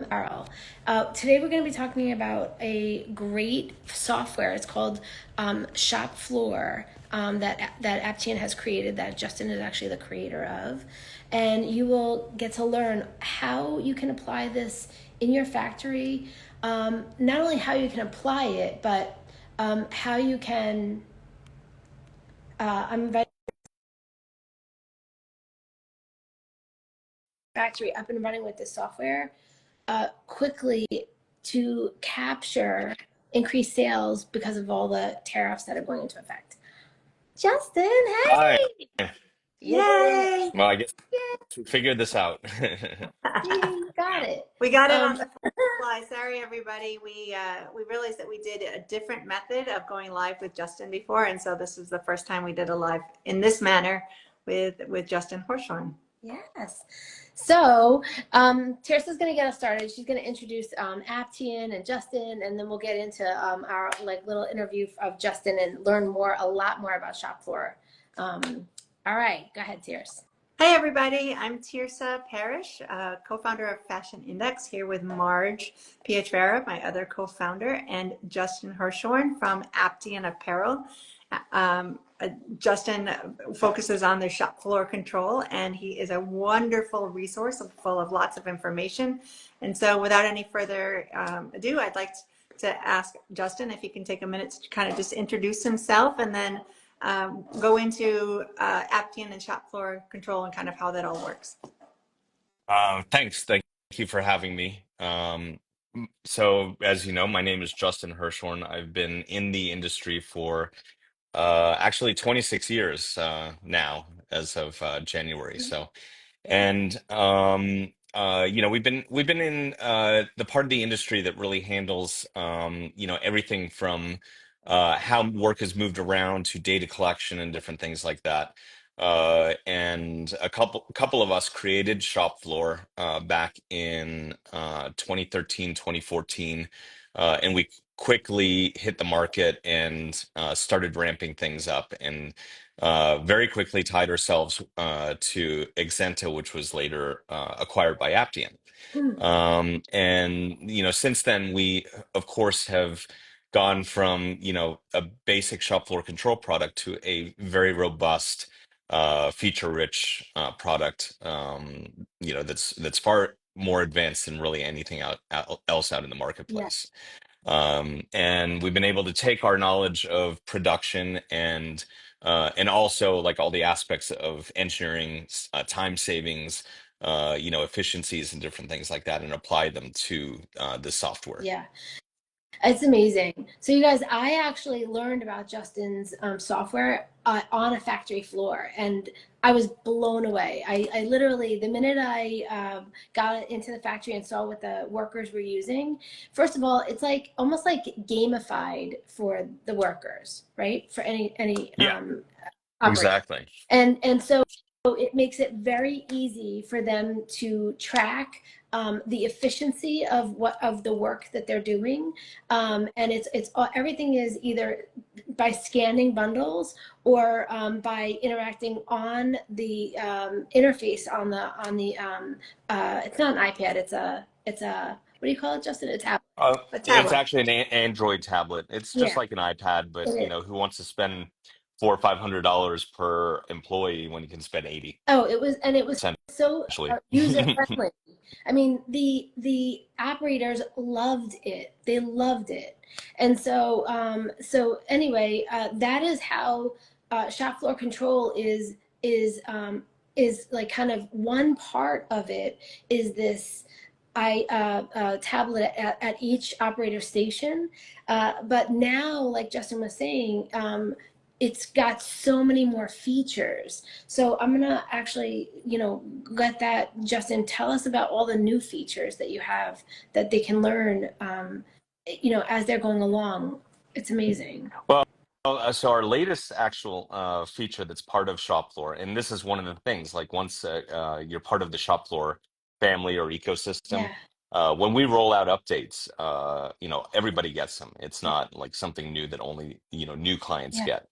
Apparel. Today we're going to be talking about a great software. It's called Shopfloor that Aptean has created. That Justin is actually the creator of, and you will get to learn how you can apply this in your factory. Not only how you can apply it, but how you can. I'm inviting factory up and running with this software quickly to capture increased sales because of all the tariffs that are going into effect. Justin, Hi. hey! Yay! Well, I guess Yay, we figured this out. you got it. We got it on Um, the fly. Sorry, everybody. We realized that we did a different method of going live with Justin before, and so this is the first time we did a live in this manner with Justin Hershoran. yes. So, Teresa's going to get us started. She's going to introduce Aptean and Justin, and then we'll get into our like little interview of Justin and learn a lot more about Shopfloor. All right, go ahead, Teres. Hey, everybody. I'm Tirsa Parrish, co-founder of Fashion Index, here with Marge Pietrera, my other co-founder, and Justin Hershoran from Aptean Apparel. Justin focuses on the shop floor control, and he is a wonderful resource full of lots of information. And so without any further ado, I'd like to ask Justin if he can take a minute to kind of just introduce himself and then go into Aptean and shop floor control and kind of how that all works. Thanks. Thank you for having me. So, as you know, my name is Justin Hirschhorn. I've been in the industry for actually 26 years now, as of January. So, and we've been in the part of the industry that really handles everything from how work is moved around to data collection and different things like that. And a couple of us created Shopfloor back in 2013, 2014, and we quickly hit the market and started ramping things up, and very quickly tied ourselves to Exenta, which was later acquired by Aptean. Hmm. And since then, we of course have gone from a basic shop floor control product to a very robust, feature-rich product. That's far more advanced than really anything else out in the Yeah. marketplace. And we've been able to take our knowledge of production and also like all the aspects of engineering, time savings, efficiencies and different things like that, and apply them to the software. Yeah. It's amazing. So, you guys, I actually learned about Justin's software on a factory floor, and I was blown away. I literally, the minute I got into the factory and saw what the workers were using, first of all, it's like almost like gamified for the workers, right? For any Yeah, operator, exactly. and so it makes it very easy for them to track the efficiency of the work that they're doing, and it's everything is either by scanning bundles or by interacting on the interface on the it's not an iPad, it's a what do you call it, Justin? A tablet. A It's tablet. actually an Android tablet. It's just Yeah, like an iPad, but it is. who wants to spend $400 or $500 per employee when you can spend 80, Oh, it was so essentially? user friendly. I mean, the operators loved it. They loved it. And so anyway, that is how shop floor control is like kind of one part of it is this tablet at each operator station. But now, like Justin was saying, it's got so many more features. So I'm gonna actually, let that Justin tell us about all the new features that you have that they can learn, as they're going along. It's amazing. Well, so our latest actual feature that's part of Shopfloor, and this is one of the things, like once you're part of the Shopfloor family or ecosystem, Yeah, when we roll out updates, everybody gets them. It's yeah, not like something new that only, new clients yeah. get.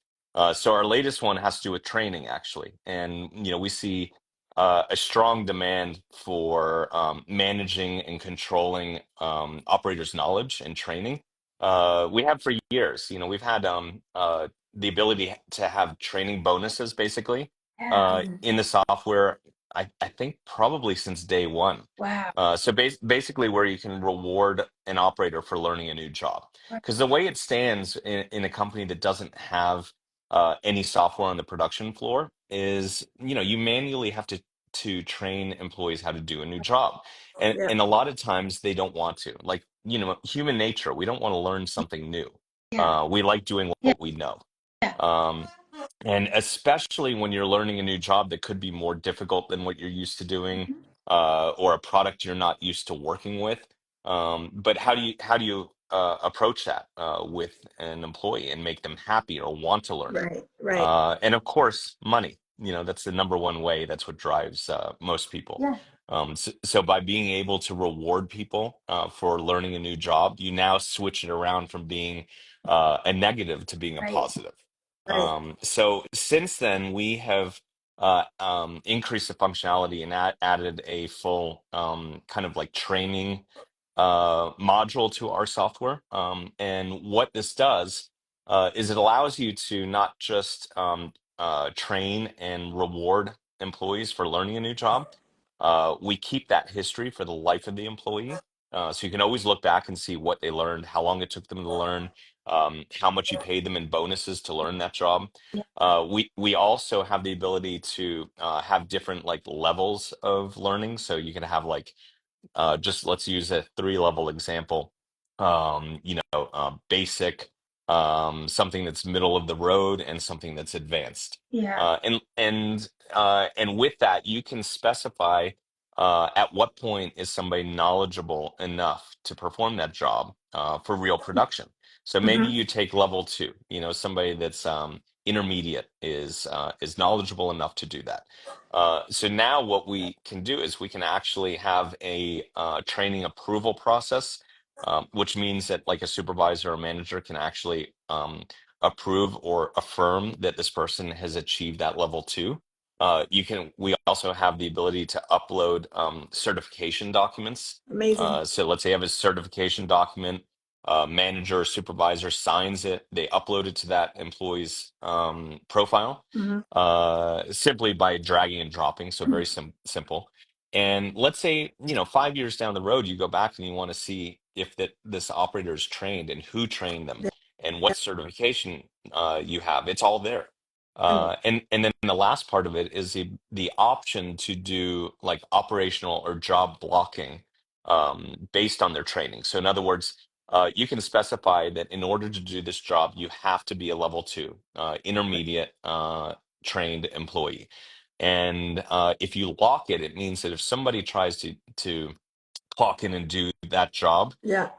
So our latest one has to do with training, actually. And, we see a strong demand for managing and controlling operators' knowledge and training. We have for years. We've had the ability to have training bonuses basically Yeah. in the software. I think probably since day one. Wow. Basically, where you can reward an operator for learning a new job. Right. Because the way it stands in a company that doesn't have any software on the production floor is, you manually have to train employees how to do a new job. And Yeah. and a lot of times they don't want to. Like, human nature, we don't want to learn something new. Yeah. We like doing Yeah. what we know. Yeah. Um, and especially when you're learning a new job that could be more difficult than what you're used to doing, or a product you're not used to working with. But how do you approach that with an employee and make them happy or want to learn it? Right. Right. And of course, money. That's the number one way. That's what drives most people. Yeah. So by being able to reward people for learning a new job, you now switch it around from being a negative to being a Right. positive. Right. So since then, we have increased the functionality and added a full kind of like training module to our software. And what this does is it allows you to not just train and reward employees for learning a new job. We keep that history for the life of the employee. So you can always look back and see what they learned, how long it took them to learn, how much you paid them in bonuses to learn that job. Yeah. We also have the ability to have different like levels of learning. So you can have like just let's use a three-level example. Basic, something that's middle of the road, and something that's advanced. Yeah. And with that, you can specify at what point is somebody knowledgeable enough to perform that job for real production. So maybe Hmm. you take level two. Somebody that's intermediate is knowledgeable enough to do that. So now what we can do is we can actually have a training approval process, which means that like a supervisor or manager can actually approve or affirm that this person has achieved that level two. We also have the ability to upload certification documents. Amazing. So let's say you have a certification document, manager or supervisor signs it, they upload it to that employee's profile Hmm. simply by dragging and dropping. So very simple. And let's say, 5 years down the road, you go back and you want to see if this operator is trained and who trained them Yeah. and what certification you have. It's all there. And And then the last part of it is the option to do like operational or job blocking based on their training. So in other words, you can specify that in order to do this job, you have to be a level two, intermediate trained employee. And if you lock it, it means that if somebody tries to clock in and do that job, yeah.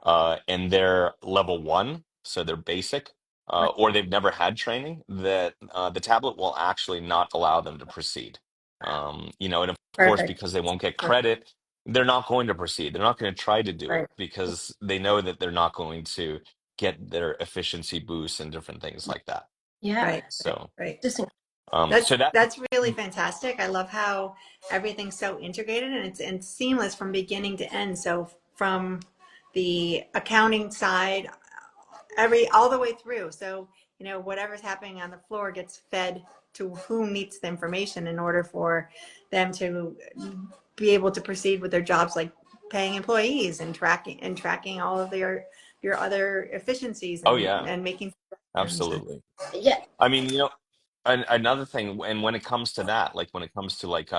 and they're level one, so they're basic, Right. or they've never had training, that the tablet will actually not allow them to proceed. And of course, Perfect. because they won't get Right. credit, they're not going to proceed. They're not going to try to do it Right. because they know that they're not going to get their efficiency boosts and different things like that. Yeah. Right. So, Right. Just That's so that, that's really fantastic. I love how everything's so integrated and it's seamless from beginning to end. So from the accounting side, all the way through. So, whatever's happening on the floor gets fed to who needs the information in order for them to be able to proceed with their jobs, like paying employees and tracking all of your other efficiencies oh and yeah, making suggestions. absolutely. yeah. I mean, another thing, and when it comes to that, like when it comes to like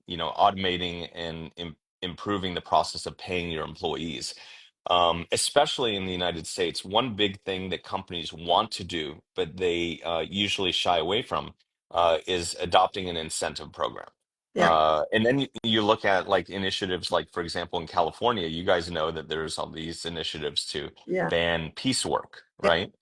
automating and improving the process of paying your employees, especially in the United States, one big thing that companies want to do, but they usually shy away from, is adopting an incentive program. Yeah. And then you look at like initiatives, like for example, in California, you guys know that there's all these initiatives to Yeah. ban piecework, Yeah. right?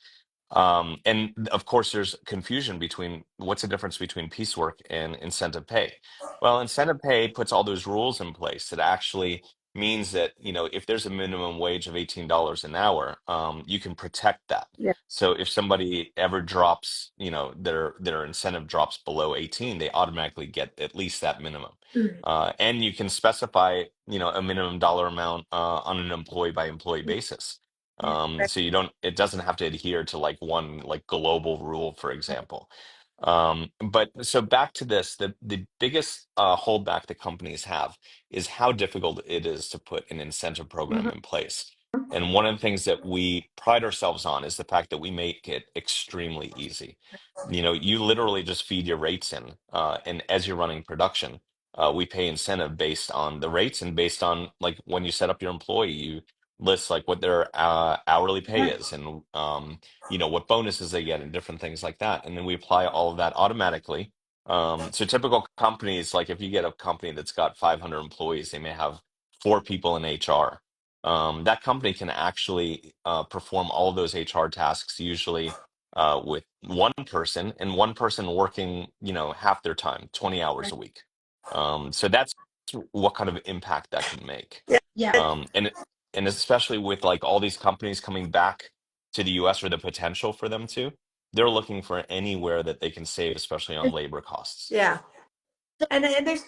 And of course, there's confusion between what's the difference between piecework and incentive pay. Well, incentive pay puts all those rules in place that actually means that, if there's a minimum wage of $18 an hour, you can protect that. Yeah. So if somebody ever drops, their incentive drops below 18, they automatically get at least that minimum. Mm. And you can specify, a minimum dollar amount on an employee by employee basis. Yeah. So it doesn't have to adhere to like one like global rule, for example. But so back to this, the biggest holdback that companies have is how difficult it is to put an incentive program Mhm. in place. And one of the things that we pride ourselves on is the fact that we make it extremely easy. You literally just feed your rates in, and as you're running production, we pay incentive based on the rates and based on like when you set up your employee, you list like what their hourly pay Yeah. is and what bonuses they get and different things like that. And then we apply all of that automatically. So typical companies, like if you get a company that's got 500 employees, they may have four people in HR. That company can actually perform all of those HR tasks usually with one person and one person working, half their time, 20 hours a week. So that's what kind of impact that can make. Yeah. Yeah. And especially with like all these companies coming back to the US or the potential for them to, they're looking for anywhere that they can save, especially on labor costs. Yeah. And there's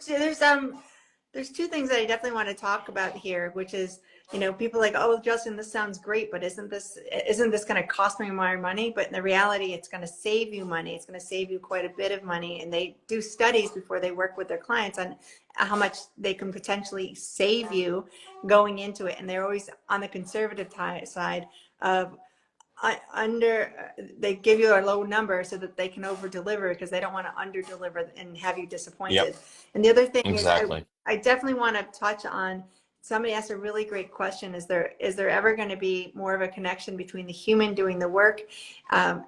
two things that I definitely want to talk about here, which is, people like, oh, Justin, this sounds great, but isn't this going to cost me more money? But in the reality, it's going to save you money. It's going to save you quite a bit of money. And they do studies before they work with their clients on how much they can potentially save you going into it. And they're always on the conservative side of they give you a low number so that they can over deliver because they don't want to under deliver and have you Yep, disappointed. And the other thing is exactly. I definitely want to touch on, somebody asked a really great question. Is there ever going to be more of a connection between the human doing the work and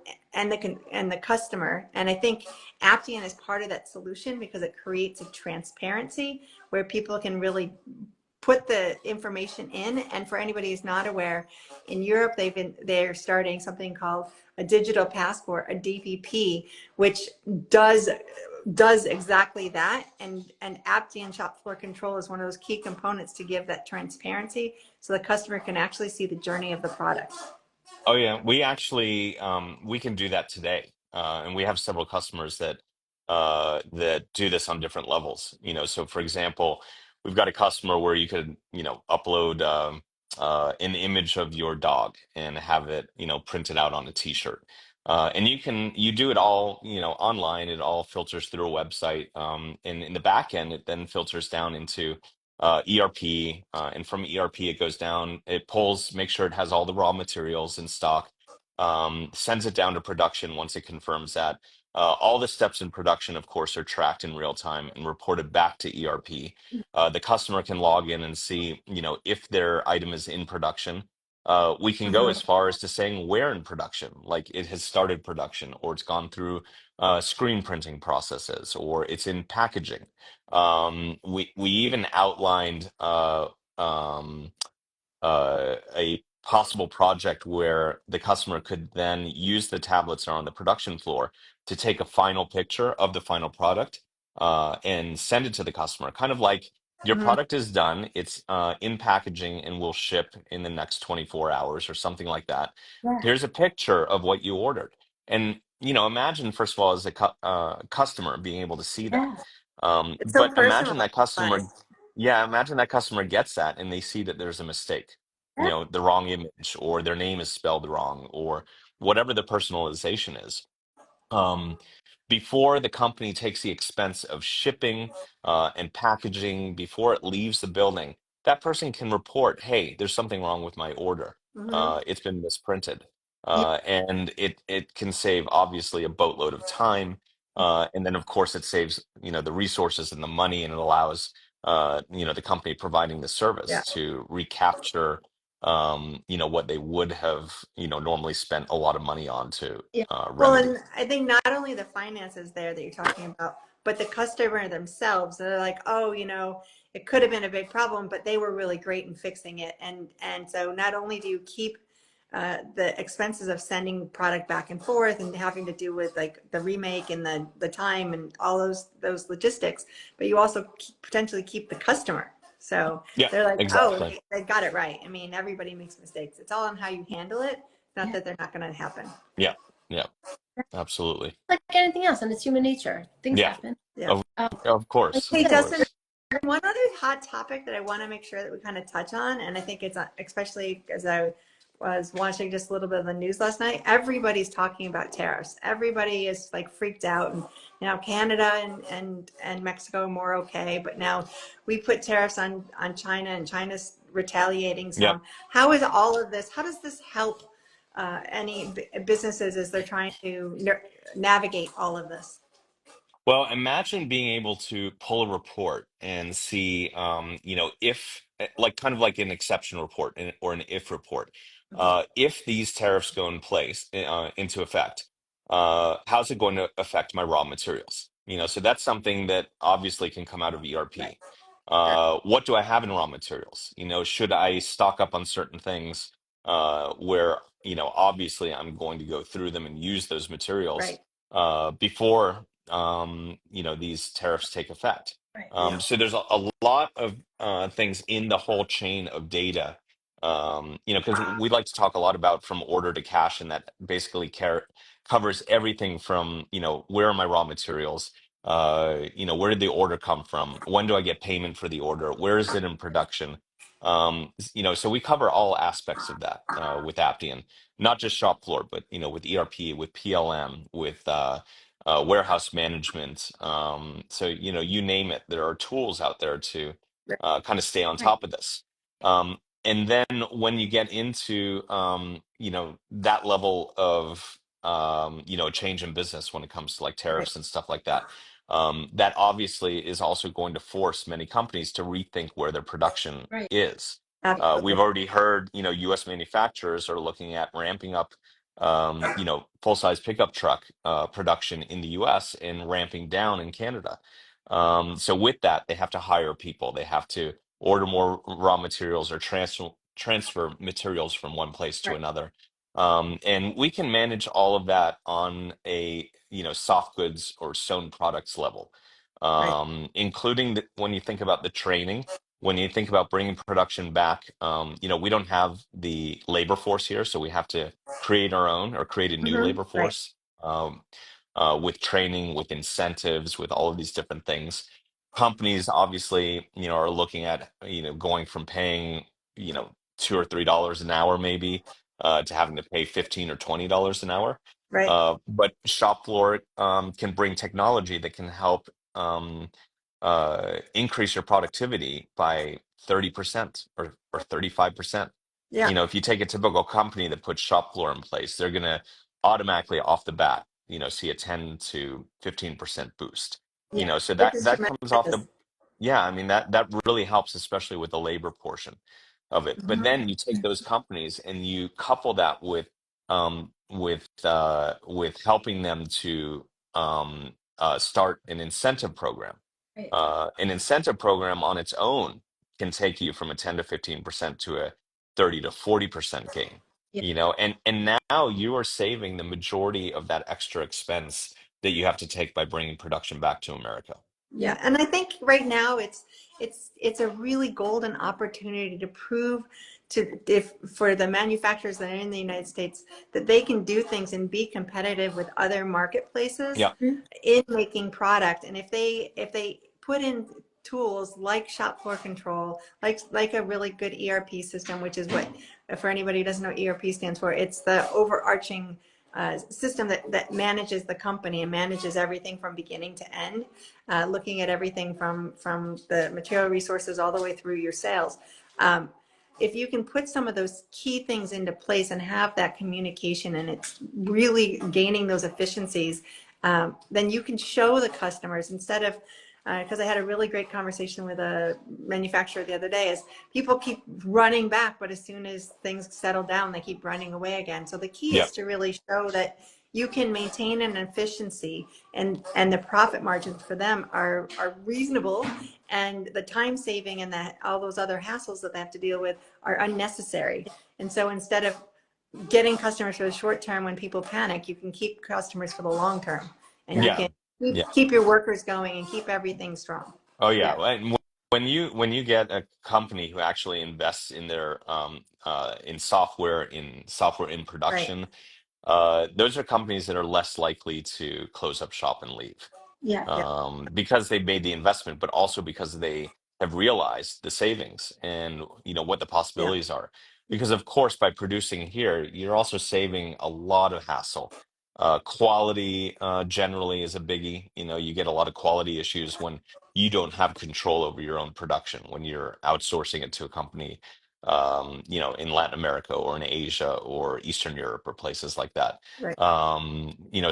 the customer? And I think Aptean is part of that solution because it creates a transparency where people can really put the information in. And for anybody who's not aware, in Europe, they're starting something called a digital passport, a DPP, which does exactly that. And Aptean Shopfloor Control is one of those key components to give that transparency so the customer can actually see the journey of the product. Oh yeah, we actually we can do that today, and we have several customers that do this on different levels. So for example, we've got a customer where you could upload an image of your dog and have it printed out on a T-shirt, and you do it all online. It all filters through a website, and in the back end, it then filters down into ERP, and from ERP it goes down, it pulls, makes sure it has all the raw materials in stock, sends it down to production once it confirms that. All the steps in production, of course, are tracked in real time and reported back to ERP. The customer can log in and see, if their item is in production. We can go Mhm. as far as to saying where in production, like it has started production, or it's gone through screen printing processes, or it's in packaging. We even outlined a possible project where the customer could then use the tablets that are on the production floor to take a final picture of the final product and send it to the customer. Kind of like your Mhm. product is done, it's in packaging and will ship in the next 24 hours or something like that. Yeah. Here's a picture of what you ordered. And, imagine, first of all, as a customer being able to see that. Yeah. It's so But imagine that customer, personalized. yeah, imagine that customer gets that and they see that there's a mistake, Yeah. the wrong image, or their name is spelled wrong, or whatever the personalization is. Um, Before the company takes the expense of shipping and packaging, before it leaves the building, that person can report, hey, there's something wrong with my order. Mhm. It's been misprinted. Yeah. And it can save obviously a boatload of time. And then of course it saves, the resources and the money, and it allows the company providing the Yeah. service to recapture what they would have, normally spent a lot of money on to Yeah. Well, remedy. and I think not only the finances there that you're talking about, but the customer themselves. They're like, oh, it could have been a big problem, but they were really great in fixing it. And so not only do you keep the expenses of sending product back and forth and having to do with like the remake and the time and all those logistics, but you also potentially keep the customer. So Yeah, they're like, oh, exactly. they got it right. I mean, everybody makes mistakes. It's all on how you handle it. Not Yeah. that they're not going to happen. Yeah, yeah, absolutely. Like anything else, and it's human nature. Things Yeah, happen. Yeah. of Like course, you Hey, of said, Justin, course. one other hot topic that I want to make sure that we kind of touch on, and I think it's especially as I was watching just a little bit of the news last night, everybody's talking about tariffs. Everybody is like freaked out, and now Canada and Mexico are more okay, but now we put tariffs on China, and China's retaliating Yep. some. How is all of this? How does this help any businesses as they're trying to navigate all of this? Well, imagine being able to pull a report and see, if, like, kind of like an exception report or an if report. Mhm. If these tariffs go in place, into effect, how's it going to affect my raw materials? So that's something that obviously can come out of Right. ERP. Sure. What do I have in raw materials? Should I stock up on certain things, where, obviously I'm going to go through them and use those materials, Right. before these tariffs take effect. right. Yeah. So there's a lot of things in the whole chain of data. Because we like to talk a lot about from order to cash, and that basically covers everything from, where are my raw materials? Where did the order come from? When do I get payment for the order? Where is it in production? So we cover all aspects of that with Aptean, not just shop floor, but with ERP, with PLM, with warehouse management. So you name it, there are tools out there to Right. kind of stay on Right. top of this. And then when you get into that level of change in business when it comes to like Right. tariffs and stuff like that, that obviously is also going to force many companies to rethink where their production Right. is. We've Absolutely. already heard, U.S. manufacturers are looking at ramping up, full-size pickup truck production in the U.S. and ramping down in Canada. So with that, they have to hire people. They have to order more raw materials or transfer materials from one place to Right. another. And we can manage all of that on a, soft goods or sewn products level, Right. including when you think about the training, when you think about bringing production back. We don't have the labor force here, so we have to create our own or create a new labor Right. force, with training, with incentives, with all of these different things. Companies obviously, are looking at, going from paying, $2 or $3 an hour maybe, to having to pay 15 or $20 an hour. Right. But Shopfloor can bring technology that can help, increase your productivity by 30% or 35%. Yeah. If you take a typical company that puts Shopfloor in place, they're going to automatically off the bat, see a 10 to 15% boost. Yeah. So Which that is that comes off tremendous. the, yeah, I mean that really helps, especially with the labor portion of it. But Mhm. then you take those companies and you couple that with helping them to start an incentive program. Right. An incentive program on its own can take you from a 10 to 15% to a 30 to 40% gain. Yeah. And now you are saving the majority of that extra expense that you have to take by bringing production back to America. Yeah, and I think right now it's a really golden opportunity to prove to if for the manufacturers that are in the United States that they can do things and be competitive with other marketplaces Yeah, Mhm. in making product. And if they put in tools like shop floor control, like a really good ERP system, which is what for anybody who doesn't know what ERP stands for, it's the overarching system that manages the company and manages everything from beginning to end, looking at everything from the material resources all the way through your sales. Um, if you can put some of those key things into place and have that communication and it's really gaining those efficiencies, then you can show the customers instead of because I had a really great conversation with a manufacturer the other day is people keep running back, but as soon as things settle down, they keep running away again. So the key yeah, is to really show that you can maintain an efficiency and the profit margins for them are reasonable, and the time saving and that all those other hassles that they have to deal with are unnecessary. And so instead of getting customers for the short term when people panic, you can keep customers for the long term, and you yeah, can yeah. keep your workers going and keep everything strong. Oh yeah. Yeah. And when you get a company who actually invests in their in software in Right. production, those are companies that are less likely to close up shop and leave, Yeah. Yeah. because they made the investment, but also because they have realized the savings and what the Yeah. possibilities are. Because of course, by producing here, you're also saving a lot of hassle. Quality generally is a biggie. You get a lot of quality issues when you don't have control over your own production, when you're outsourcing it to a company, in Latin America or in Asia or Eastern Europe or places like that. Right.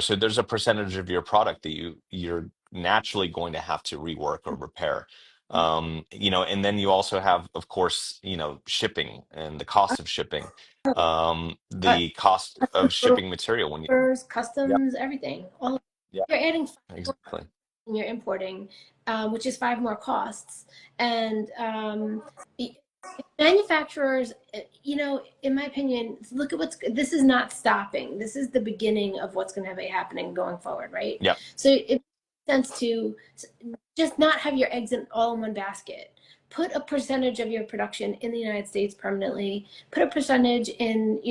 So there's a percentage of your product that you're naturally going to have to rework or repair. And then you also have, of course, shipping and the cost of shipping, Uh, the cost custom of photo shipping material when you, orders, yeah, customs, everything. All yeah, you're adding five more exactly. and you're importing, which is five more costs. And the manufacturers, in my opinion, look at this is not stopping. This is the beginning of what's going to be happening going forward, right? Yeah, So it makes sense to just not have your eggs all in one basket. Put a percentage of your production in the United States permanently. Put a percentage in,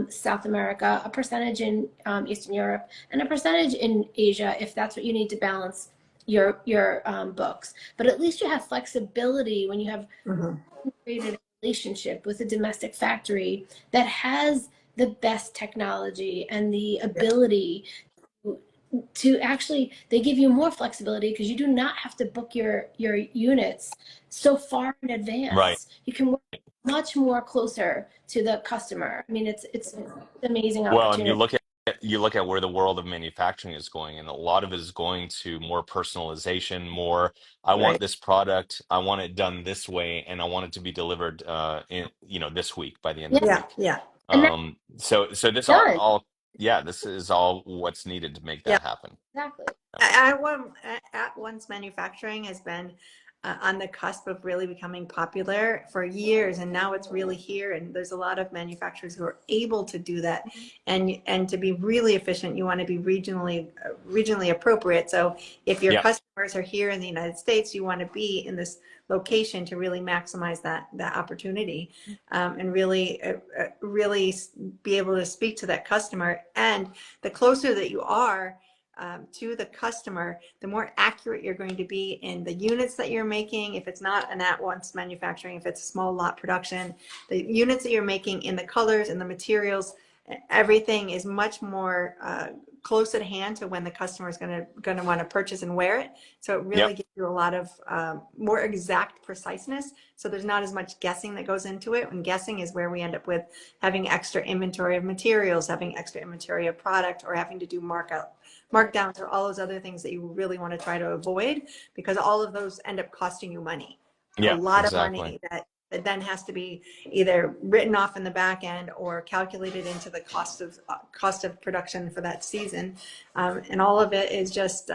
South America, a percentage in Eastern Europe, and a percentage in Asia if that's what you need to balance your books. But at least you have flexibility when you have Hmm. created a relationship with a domestic factory that has the best technology and the ability to actually they give you more flexibility because you do not have to book your units so far in right. advance. You can work much more closer to the customer. I mean, it's an amazing Well, and you opportunity. look at where the world of manufacturing is going, and a lot of it is going to more personalization, more I want Right. this product, I want it done this way, and I want it to be delivered this week by the end of the Yeah, Yeah. week. Yeah. and that's So this done. all yeah, this is all what's needed to make Yeah. that happen. Exactly. At Once Manufacturing has been on the cusp of really becoming popular for years, and now it's really here. And there's a lot of manufacturers who are able to do that, and to be really efficient, you want to be regionally appropriate. So if your Yeah, customers are here in the United States, you want to be in this location to really maximize that opportunity, and really be able to speak to that customer. And the closer that you are to the customer, the more accurate you're going to be in the units that you're making. If it's not an at-once manufacturing, if it's a small lot production, the units that you're making in the colors and the materials, everything is much more close at hand to when the customer is going to want to purchase and wear it. So it really yep, gives you a lot of more exact preciseness. So there's not as much guessing that goes into it. And guessing is where we end up with having extra inventory of materials, having extra inventory of product, or having to do markdowns, or all those other things that you really want to try to avoid, because all of those end up costing you money, a yeah, lot of exactly. money that then has to be either written off in the back end or calculated into the cost of production for that season, and all of it is just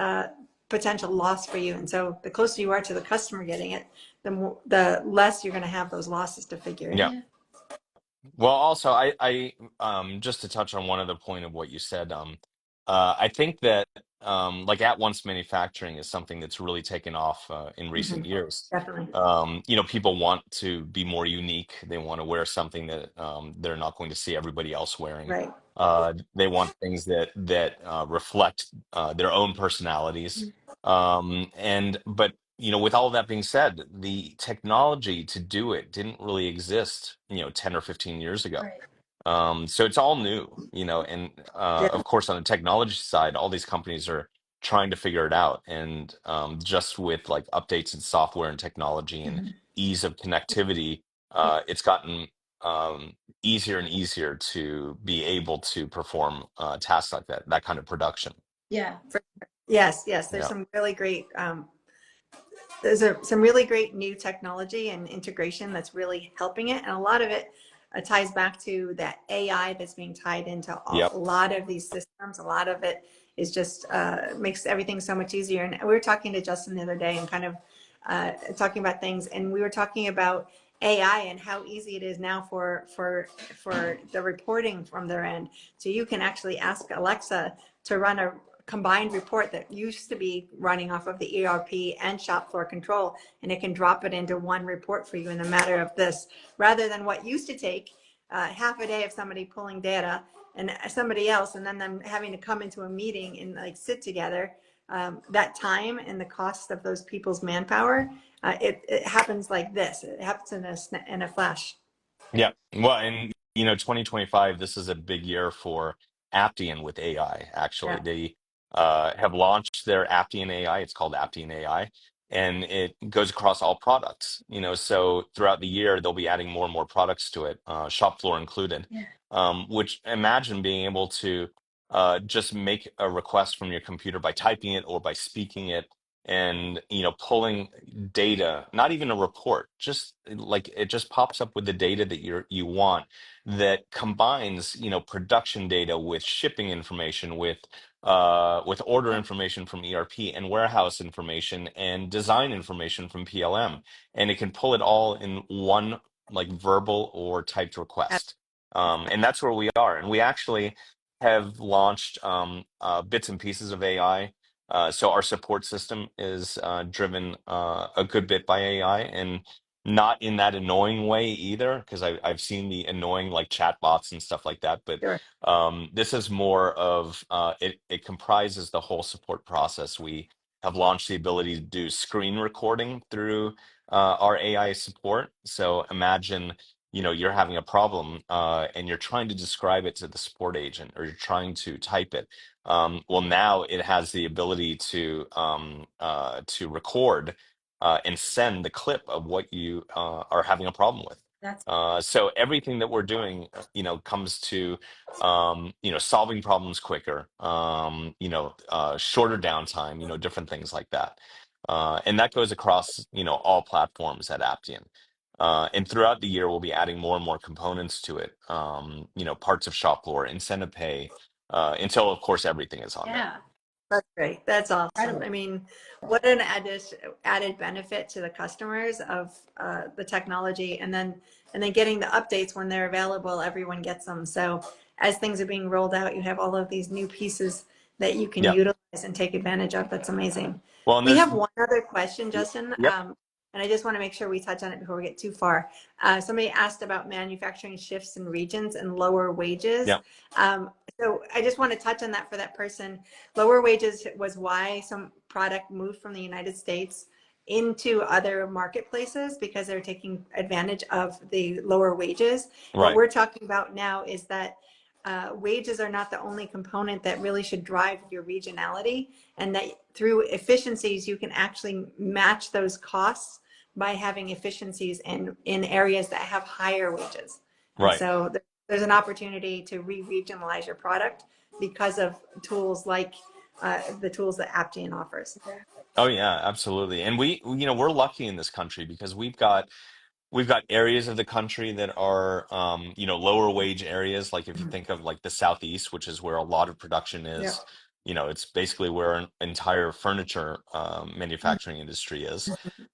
potential loss for you. And so the closer you are to the customer getting it, the less you're going to have those losses to figure in. Yeah. Yeah. Well, also, I just to touch on one other point of what you said, I think that like at once manufacturing is something that's really taken off in Hmm. recent years. Definitely. People want to be more unique. They want to wear something that they're not going to see everybody else wearing. Right. They want things that reflect their own personalities. But with all of that being said, the technology to do it didn't really exist, 10 or 15 years ago. Right. So it's all new, and Yeah. of course, on the technology side, all these companies are trying to figure it out. And just with like updates in software and technology and Mhm. ease of connectivity, it's gotten easier and easier to be able to perform tasks like that kind of production. Yeah. Yes, yes. Yeah. Some really great new technology and integration that's really helping it, and a lot of it ties back to that AI that's being tied into Yep. a lot of these systems. A lot of it is just makes everything so much easier. And we were talking to Justin the other day and kind of talking about things, and we were talking about AI and how easy it is now for the reporting from their end. So you can actually ask Alexa to run a combined report that used to be running off of the ERP and shop floor control, and it can drop it into one report for you in a matter of this, rather than what used to take half a day of somebody pulling data and somebody else, and then them having to come into a meeting and like sit together. That time and the cost of those people's manpower, it happens like this. It happens in a flash. Yeah. Well, and 2025, this is a big year for Aptean with AI, actually. Yeah, They have launched their Aptean AI. It's called Aptean AI, and it goes across all products. So throughout the year, they'll be adding more and more products to it, shop floor included. Yeah. Which imagine being able to just make a request from your computer by typing it or by speaking it, and pulling data, not even a report, just like it just pops up with the data that you want, that combines production data with shipping information, with order information from ERP, and warehouse information and design information from PLM, and it can pull it all in one like verbal or typed request. And that's where we are, and we actually have launched bits and pieces of AI. So our support system is driven a good bit by AI, and not in that annoying way either, because I've seen the annoying like chatbots and stuff like that. But sure. this is more of it comprises the whole support process. We have launched the ability to do screen recording through our AI support. So imagine you're having a problem and you're trying to describe it to the support agent, or you're trying to type it. Well, now it has the ability to record and send the clip of what you are having a problem with. That's So everything that we're doing, comes to, solving problems quicker, shorter downtime, different things like that. And that goes across, all platforms at Aptean. And throughout the year, we'll be adding more and more components to it, parts of Shopfloor, incentive pay, until, of course, everything is on there. yeah. That's great. That's awesome. Incredible. I mean, what an added benefit to the customers of the technology, and then getting the updates when they're available. Everyone gets them. So as things are being rolled out, you have all of these new pieces that you can Yeah. utilize and take advantage of. That's amazing. Well, and We there's, have one other question, Justin. yep, And I just want to make sure we touch on it before we get too far. Somebody asked about manufacturing shifts in regions and lower wages. yep, So I just want to touch on that for that person. Lower wages was why some product moved from the United States into other marketplaces, because they're taking advantage of the lower wages. What right, we're talking about now is that wages are not the only component that really should drive your regionality, and that through efficiencies, you can actually match those costs by having efficiencies in areas that have higher wages. And right. so there's an opportunity to re-regionalize your product because of tools like the tools that Aptean offers. Oh yeah, absolutely. And we're lucky in this country because we've got areas of the country that are lower wage areas. Like if you think of like the Southeast, which is where a lot of production Yeah. is, it's basically where an entire furniture manufacturing industry is.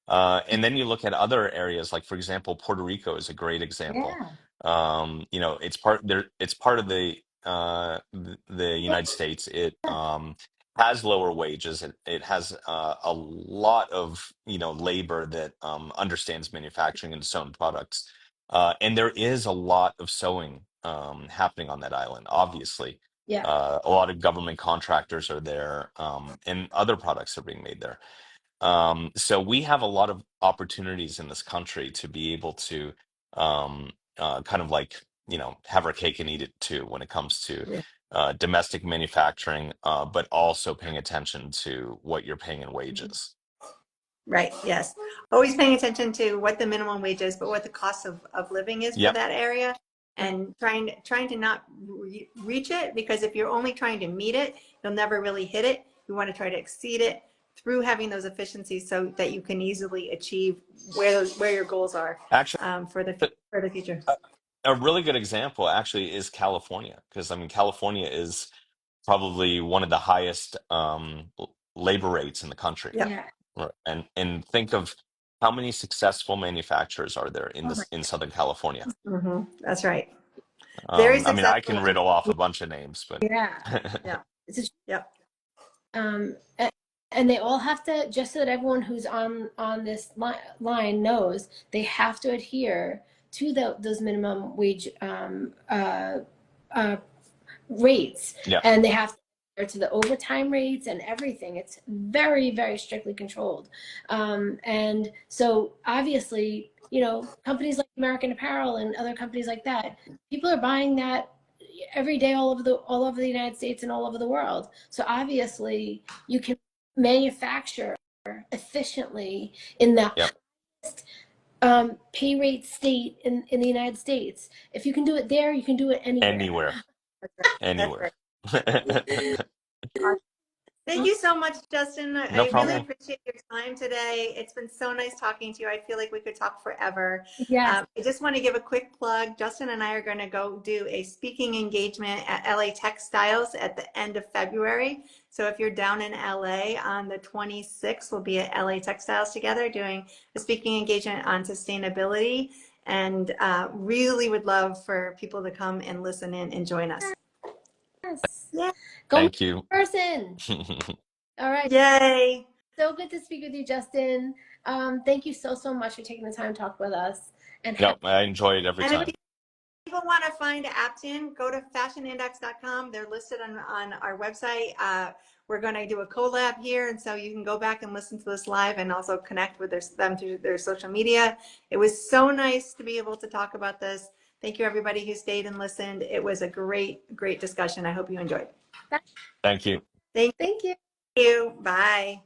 And then you look at other areas, like for example, Puerto Rico is a great example. Yeah. It's part of the United States. It has lower wages. It has a lot of labor that understands manufacturing and sewn products, and there is a lot of sewing happening on that island. Obviously, Yeah. a lot of government contractors are there, and other products are being made there. So we have a lot of opportunities in this country to be able to kind of like have our cake and eat it too when it comes to Yeah. domestic manufacturing, but also paying attention to what you're paying in wages. Right. Yes. Always paying attention to what the minimum wage is, but what the cost of living is for Yep. that area, and trying to not reach it, because if you're only trying to meet it, you'll never really hit it. You want to try to exceed it through having those efficiencies so that you can easily achieve where your goals are Actually, for the future. a really good example actually is California, because I mean California is probably one of the highest labor rates in the country. Yeah. Yeah. Right. And think of how many successful manufacturers are there Oh my. in Southern California. That's right. Very I mean, I successful. can riddle off a bunch of names, but Yeah. Yeah. It's a Yep. A- and they all have to, just so that everyone who's on this line knows, they have to adhere to those minimum wage uh, rates, Yeah. and they have to adhere to the overtime rates and everything. It's very, very strictly controlled. And so obviously, you know, companies like American Apparel and other companies like that, people are buying that every day all over the United States and all over the world. So obviously, you can manufacture efficiently in the Yep. pay rate state in the United States. If you can do it there, you can do it anywhere. Anywhere. That's Anywhere. right. Thank you so much, Justin. No I really problem. appreciate your time today. It's been so nice talking to you. I feel like we could talk forever. Yes. I just want to give a quick plug. Justin and I are going to go do a speaking engagement at LA Textiles at the end of February. So if you're down in LA on the 26th, we'll be at LA Textiles together doing a speaking engagement on sustainability, and really would love for people to come and listen in and join us. Yes. Yeah. Go Thank you. in person. All right. Yay. So good to speak with you, Justin. Thank you so much for taking the time to talk with us. And No, I enjoy it every And if time. people want to find Aptean, go to fashionindex.com. They're listed on our website. We're going to do a collab here, and so you can go back and listen to this live and also connect with them through their social media. It was so nice to be able to talk about this. Thank you, everybody who stayed and listened. It was a great discussion. I hope you enjoyed. Thank you. Thank thank you. you. Bye.